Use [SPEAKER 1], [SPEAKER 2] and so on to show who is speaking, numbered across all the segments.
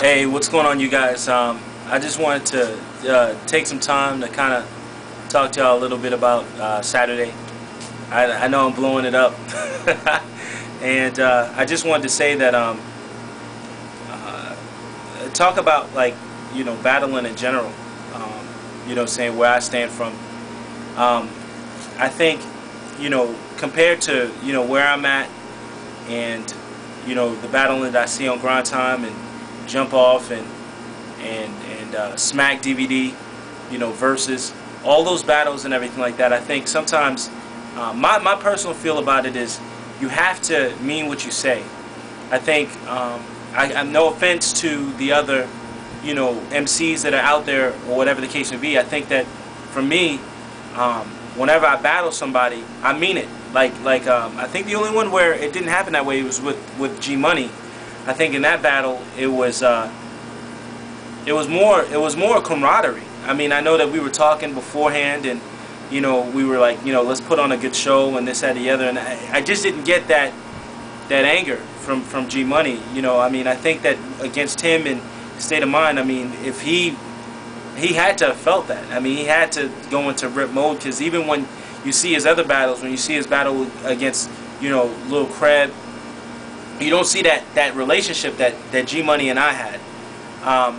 [SPEAKER 1] Hey, what's going on, you guys? I just wanted to take some time to kind of talk to y'all a little bit about Saturday. I know I'm blowing it up, and I just wanted to say that talk about, like, battling in general. Saying where I stand from. I think compared to where I'm at, and the battling that I see on Grind Time and Jump Off and Smack DVD, versus all those battles and everything like that. I think sometimes my personal feel about it is you have to mean what you say. I think I'm no offense to the other MCs that are out there or whatever the case may be. I think that for me, whenever I battle somebody, I mean it. I think the only one where it didn't happen that way was with G Money. I think in that battle it was more camaraderie. I mean, I know that we were talking beforehand, and we were like, let's put on a good show and this, that, the other, and I just didn't get that anger from G Money. I mean, I think that against him and State of Mind, I mean, if he had to have felt that. I mean, he had to go into rip mode, because even when you see his other battles, when you see his battle against Lil Creb, you don't see that relationship that G Money and I had,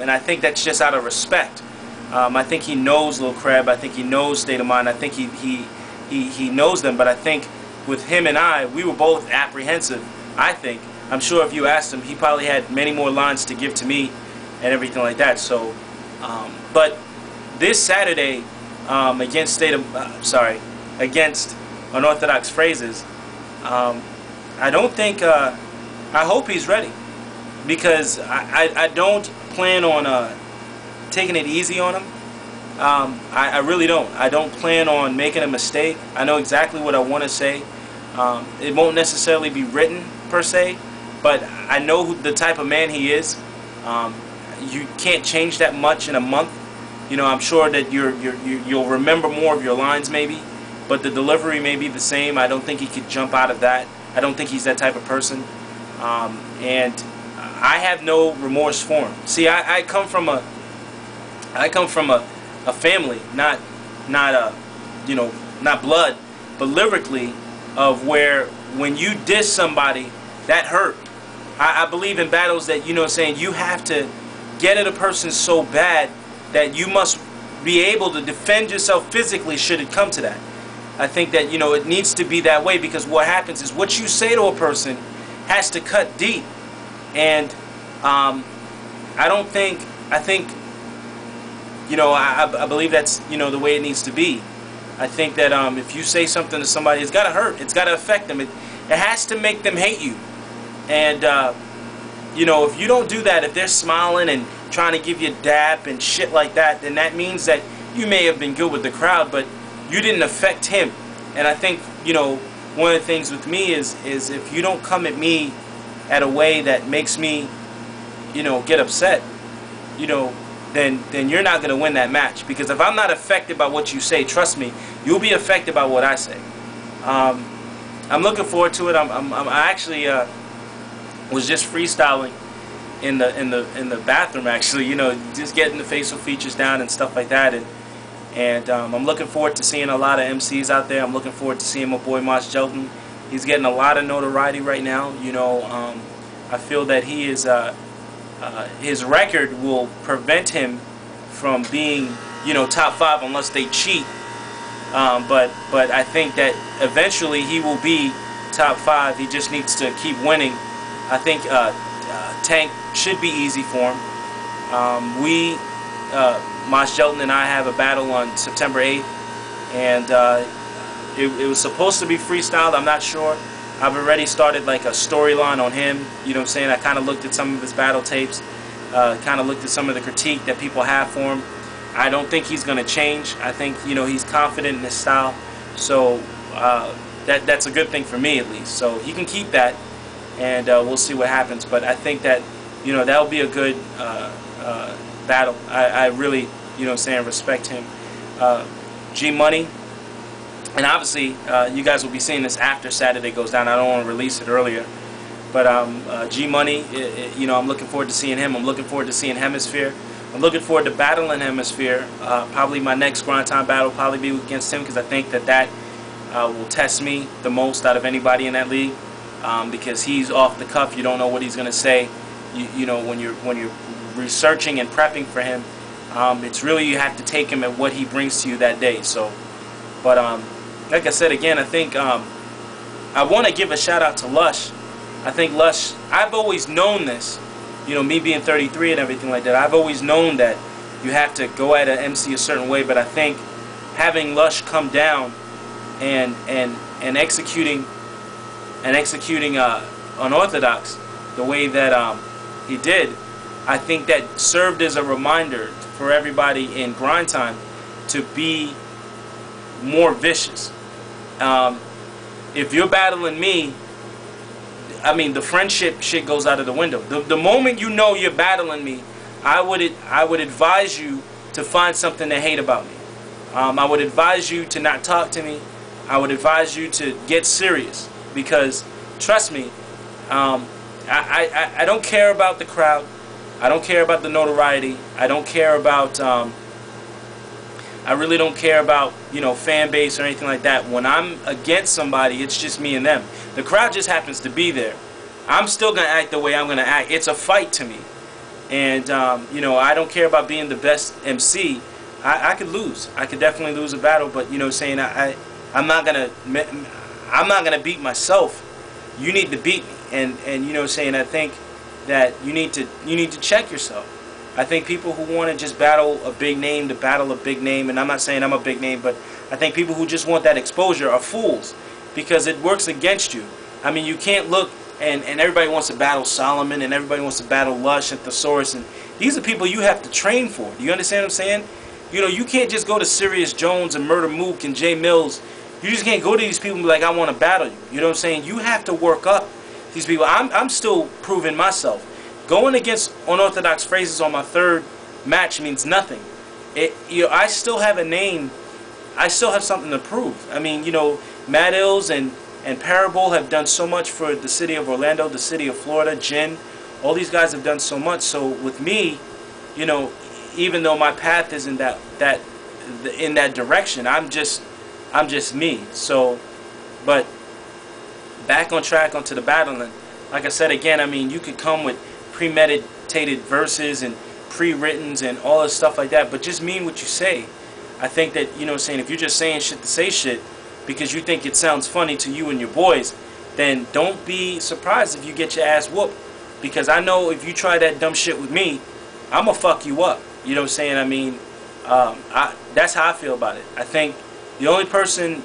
[SPEAKER 1] and I think that's just out of respect. I think he knows Lil Creb. I think he knows State of Mind. I think he knows them. But I think with him and I, we were both apprehensive. I'm sure if you asked him, he probably had many more lines to give to me and everything like that. So, but this Saturday against against Unorthodox Phrases, I don't think. I hope he's ready, because I don't plan on taking it easy on him. I really don't. I don't plan on making a mistake. I know exactly what I want to say. It won't necessarily be written per se, but I know the type of man he is. You can't change that much in a month. I'm sure that you'll remember more of your lines maybe, but the delivery may be the same. I don't think he could jump out of that. I don't think he's that type of person. And I have no remorse for him. See, I come from a family, not blood, but lyrically, of where when you diss somebody, that hurt. I believe in battles that saying you have to get at a person so bad that you must be able to defend yourself physically should it come to that. I think that it needs to be that way, because what happens is what you say to a person has to cut deep, and I believe that's the way it needs to be. I think that if you say something to somebody, it's got to hurt. It's got to affect them. It has to make them hate you. And if you don't do that, if they're smiling and trying to give you a dap and shit like that, then that means that you may have been good with the crowd, but you didn't affect him. And I think one of the things with me is if you don't come at me at a way that makes me get upset, then you're not going to win that match. Because if I'm not affected by what you say, trust me, you'll be affected by what I say. I'm looking forward to it. I actually was just freestyling in the bathroom, actually, just getting the facial features down and stuff like that, and I'm looking forward to seeing a lot of MCs out there. I'm looking forward to seeing my boy Mos Jelton. He's getting a lot of notoriety right now. I feel that he is his record will prevent him from being top 5 unless they cheat. But I think that eventually he will be top 5. He just needs to keep winning. I think Tank should be easy for him. Mos Jelton and I have a battle on September 8th, and it was supposed to be freestyled. I'm not sure. I've already started like a storyline on him. I kind of looked at some of his battle tapes, kind of looked at some of the critique that people have for him. I don't think he's going to change. I think he's confident in his style, so that's a good thing for me, at least. So he can keep that, and we'll see what happens. But I think that that'll be a good battle. I really respect him. G Money, and obviously you guys will be seeing this after Saturday goes down. I don't want to release it earlier, But G Money, you know, I'm looking forward to seeing him. I'm looking forward to seeing Hemisphere. I'm looking forward to battling Hemisphere. Probably my next Grind Time battle will probably be against him, because I think that will test me the most out of anybody in that league. Because he's off the cuff. You don't know what he's gonna say. You know, when you're researching and prepping for him, it's really, you have to take him at what he brings to you that day. So, but like I said again, I think I want to give a shout out to Lush. I think Lush, I've always known this, you know, me being 33 and everything like that, I've always known that you have to go at an MC a certain way, but I think having Lush come down and executing Unorthodox the way that he did, I think that served as a reminder for everybody in Grind Time to be more vicious. If you're battling me, I mean, the friendship shit goes out of the window. The moment you know you're battling me, I would advise you to find something to hate about me. I would advise you to not talk to me. I would advise you to get serious, because trust me, I don't care about the crowd. I don't care about the notoriety. I don't care about I really don't care about, you know, fan base or anything like that. When I'm against somebody, it's just me and them. The crowd just happens to be there. I'm still going to act the way I'm going to act. It's a fight to me. And, you know, I don't care about being the best MC. I could lose. I could definitely lose a battle, but, you know, saying I'm not going to beat myself. You need to beat me. And you know, saying, I think that you need to check yourself. I think people who want to just battle a big name to battle a big name, and I'm not saying I'm a big name, but I think people who just want that exposure are fools, because it works against you. I mean, you can't look, and everybody wants to battle Solomon, and everybody wants to battle Lush and Thesaurus, and these are people you have to train for. Do you understand what I'm saying? You know, you can't just go to Sirius Jones and Murder Mook and Jay Mills. You just can't go to these people and be like, I want to battle you. You know what I'm saying? You have to work up these people. I'm still proving myself. Going against Unorthodox Phrases on my third match means nothing. You know, I still have a name. I still have something to prove. I mean, you know, Mad Ills and Parable have done so much for the city of Orlando, the city of Florida, Jin. All these guys have done so much. So with me, you know, even though my path is in that direction, I'm just me. So, but back on track onto the battling. Like I said again, I mean, you could come with premeditated verses and pre-writtens and all this stuff like that, but just mean what you say. I think that, you know, saying, if you're just saying shit to say shit because you think it sounds funny to you and your boys, then don't be surprised if you get your ass whooped, because I know if you try that dumb shit with me, I'm gonna fuck you up. You know what I'm saying? I mean, that's how I feel about it. I think the only person,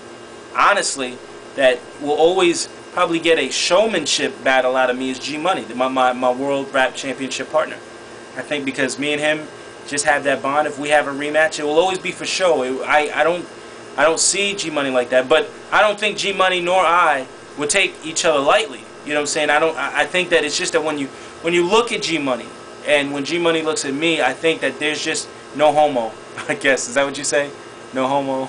[SPEAKER 1] honestly, that will always probably get a showmanship battle out of me is G Money, my World Rap Championship partner. I think because me and him just have that bond. If we have a rematch, it will always be for show. I don't see G Money like that, but I don't think G Money nor I would take each other lightly. You know what I'm saying? I think that it's just that when you look at G Money and when G Money looks at me, I think that there's just no homo. I guess, is that what you say? No homo.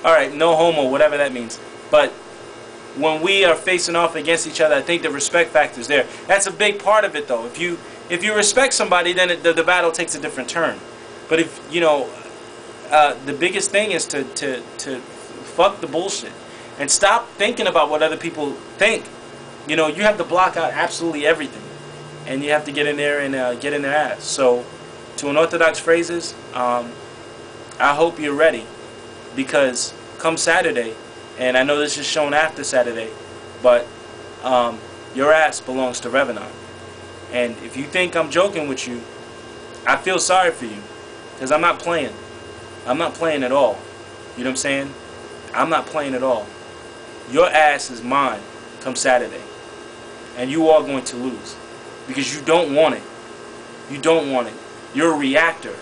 [SPEAKER 1] All right, no homo, whatever that means. But when we are facing off against each other, I think the respect factor is there. That's a big part of it, though. If you respect somebody, then the battle takes a different turn. But if, you know, the biggest thing is to fuck the bullshit and stop thinking about what other people think. You know, you have to block out absolutely everything, and you have to get in there and get in their ass. So, to Unorthodox Phrases, I hope you're ready, because come Saturday, and I know this is shown after Saturday, but your ass belongs to Revenant. And if you think I'm joking with you, I feel sorry for you, because I'm not playing. I'm not playing at all. You know what I'm saying? I'm not playing at all. Your ass is mine come Saturday. And you are going to lose, because you don't want it. You don't want it. You're a reactor.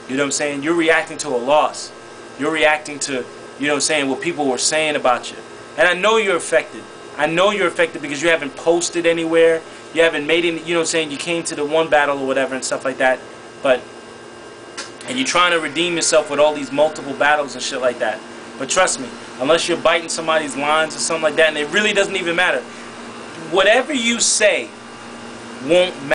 [SPEAKER 1] You know what I'm saying? You're reacting to a loss. You're reacting to, you know what I'm saying, what people were saying about you. And I know you're affected. I know you're affected because you haven't posted anywhere. You haven't made any, you know what I'm saying, you came to the one battle or whatever and stuff like that. But, and you're trying to redeem yourself with all these multiple battles and shit like that. But trust me, unless you're biting somebody's lines or something like that, and it really doesn't even matter. whatever you say won't matter.